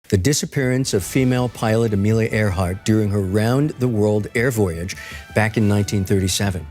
The disappearance of female pilot Amelia Earhart during her round-the-world air voyage back in 1937.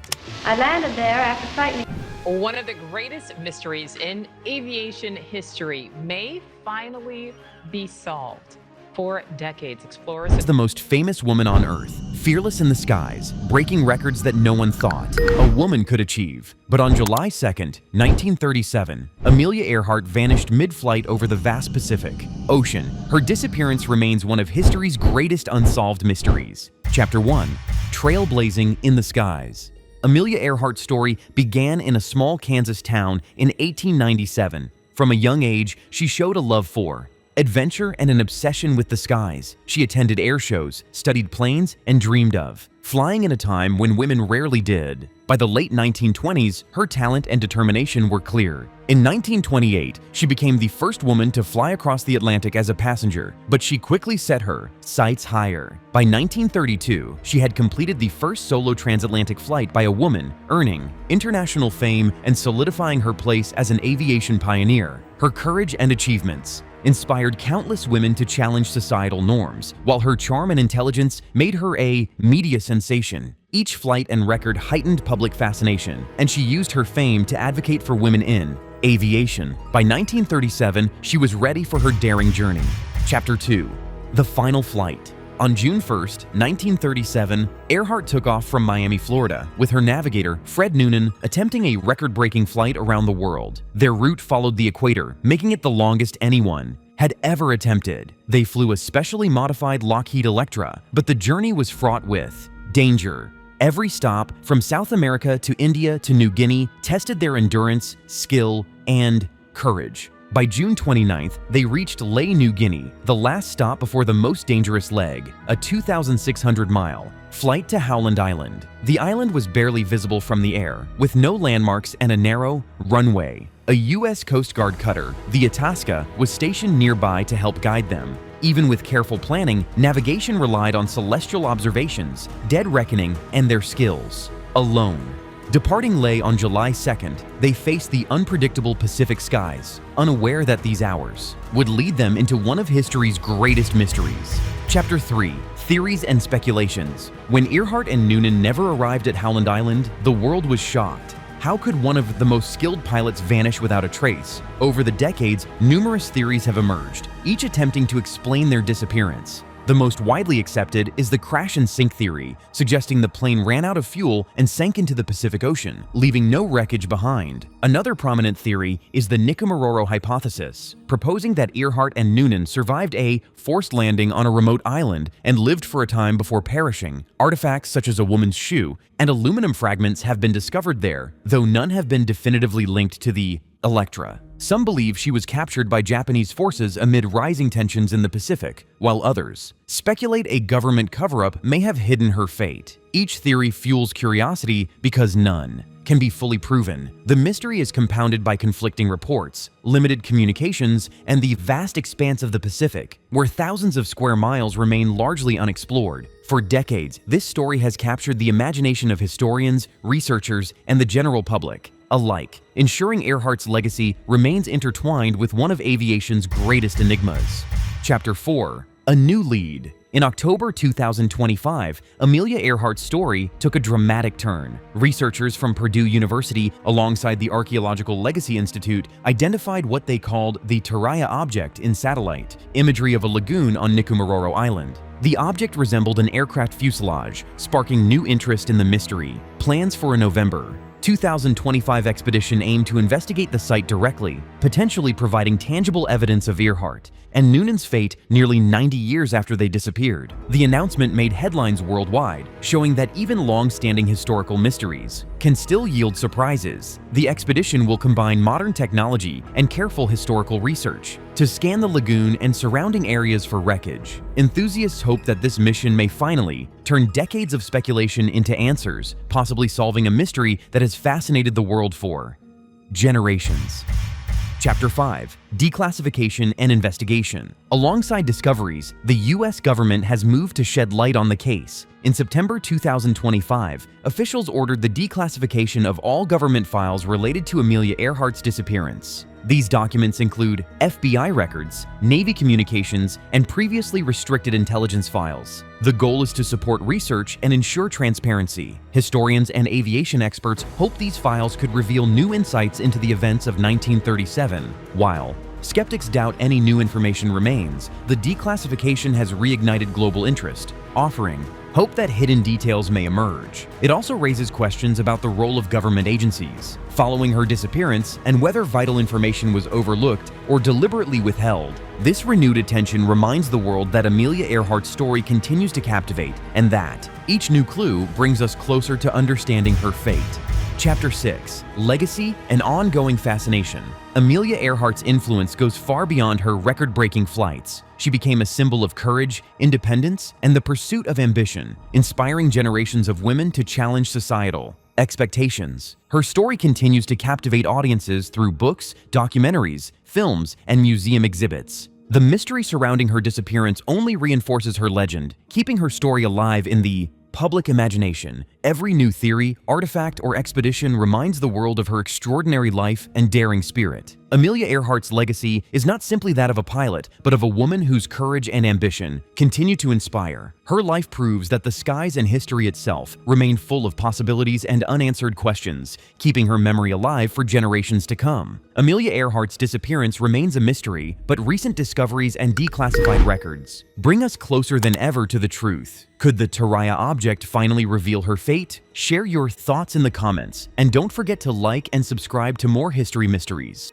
I landed there after frightening. One of the greatest mysteries in aviation history may finally be solved. For decades, explorers... Is the most famous woman on Earth, fearless in the skies, breaking records that no one thought a woman could achieve. But on July 2nd, 1937, Amelia Earhart vanished mid-flight over the vast Pacific Ocean. Her disappearance remains one of history's greatest unsolved mysteries. Chapter 1. Trailblazing in the Skies. Amelia Earhart's story began in a small Kansas town in 1897. From a young age, she showed a love for adventure and an obsession with the skies. She attended air shows, studied planes, and dreamed of flying in a time when women rarely did. By the late 1920s, her talent and determination were clear. In 1928, she became the first woman to fly across the Atlantic as a passenger, but she quickly set her sights higher. By 1932, she had completed the first solo transatlantic flight by a woman, earning international fame and solidifying her place as an aviation pioneer. Her courage and achievements inspired countless women to challenge societal norms, while her charm and intelligence made her a media sensation. Each flight and record heightened public fascination, and she used her fame to advocate for women in aviation. By 1937, she was ready for her daring journey. Chapter 2. The Final Flight. On June 1, 1937, Earhart took off from Miami, Florida, with her navigator, Fred Noonan, attempting a record-breaking flight around the world. Their route followed the equator, making it the longest anyone had ever attempted. They flew a specially modified Lockheed Electra, but the journey was fraught with danger. Every stop, from South America to India to New Guinea, tested their endurance, skill, and courage. By June 29th, they reached Lae, New Guinea, the last stop before the most dangerous leg, a 2,600-mile flight to Howland Island. The island was barely visible from the air, with no landmarks and a narrow runway. A U.S. Coast Guard cutter, the Itasca, was stationed nearby to help guide them. Even with careful planning, navigation relied on celestial observations, dead reckoning, and their skills. Alone. Departing Lae on July 2nd, they faced the unpredictable Pacific skies, unaware that these hours would lead them into one of history's greatest mysteries. Chapter 3. Theories and Speculations. When Earhart and Noonan never arrived at Howland Island, the world was shocked. How could one of the most skilled pilots vanish without a trace? Over the decades, numerous theories have emerged, each attempting to explain their disappearance. The most widely accepted is the crash and sink theory, suggesting the plane ran out of fuel and sank into the Pacific Ocean, leaving no wreckage behind. Another prominent theory is the Nikomaroro hypothesis, proposing that Earhart and Noonan survived a forced landing on a remote island and lived for a time before perishing. Artifacts such as a woman's shoe and aluminum fragments have been discovered there, though none have been definitively linked to the Electra. Some believe she was captured by Japanese forces amid rising tensions in the Pacific, while others speculate a government cover-up may have hidden her fate. Each theory fuels curiosity because none can be fully proven. The mystery is compounded by conflicting reports, limited communications, and the vast expanse of the Pacific, where thousands of square miles remain largely unexplored. For decades, this story has captured the imagination of historians, researchers, and the general public alike, ensuring Earhart's legacy remains intertwined with one of aviation's greatest enigmas. Chapter 4. A New Lead. In October 2025, Amelia Earhart's story took a dramatic turn. Researchers from Purdue University, alongside the Archaeological Legacy Institute, identified what they called the Taraya object in satellite imagery of a lagoon on Nikomaroro Island. The object resembled an aircraft fuselage, sparking new interest in the mystery. Plans for a November 2025 expedition aimed to investigate the site directly, potentially providing tangible evidence of Earhart and Noonan's fate nearly 90 years after they disappeared. The announcement made headlines worldwide, showing that even long-standing historical mysteries can still yield surprises. The expedition will combine modern technology and careful historical research to scan the lagoon and surrounding areas for wreckage. Enthusiasts hope that this mission may finally turn decades of speculation into answers, possibly solving a mystery that has fascinated the world for generations. Chapter 5. Declassification and Investigation. Alongside discoveries, the U.S. government has moved to shed light on the case. In September 2025, officials ordered the declassification of all government files related to Amelia Earhart's disappearance. These documents include FBI records, Navy communications, and previously restricted intelligence files. The goal is to support research and ensure transparency. Historians and aviation experts hope these files could reveal new insights into the events of 1937. While skeptics doubt any new information remains, the declassification has reignited global interest, offering hope that hidden details may emerge. It also raises questions about the role of government agencies following her disappearance and whether vital information was overlooked or deliberately withheld. This renewed attention reminds the world that Amelia Earhart's story continues to captivate and that each new clue brings us closer to understanding her fate. Chapter 6: Legacy and Ongoing Fascination. Amelia Earhart's influence goes far beyond her record-breaking flights. She became a symbol of courage, independence, and the pursuit of ambition, inspiring generations of women to challenge societal expectations. Her story continues to captivate audiences through books, documentaries, films, and museum exhibits. The mystery surrounding her disappearance only reinforces her legend, keeping her story alive in the public imagination. Every new theory, artifact, or expedition reminds the world of her extraordinary life and daring spirit. Amelia Earhart's legacy is not simply that of a pilot, but of a woman whose courage and ambition continue to inspire. Her life proves that the skies and history itself remain full of possibilities and unanswered questions, keeping her memory alive for generations to come. Amelia Earhart's disappearance remains a mystery, but recent discoveries and declassified records bring us closer than ever to the truth. Could the Taraya object finally reveal her fate? Share your thoughts in the comments, and don't forget to like and subscribe to more history mysteries.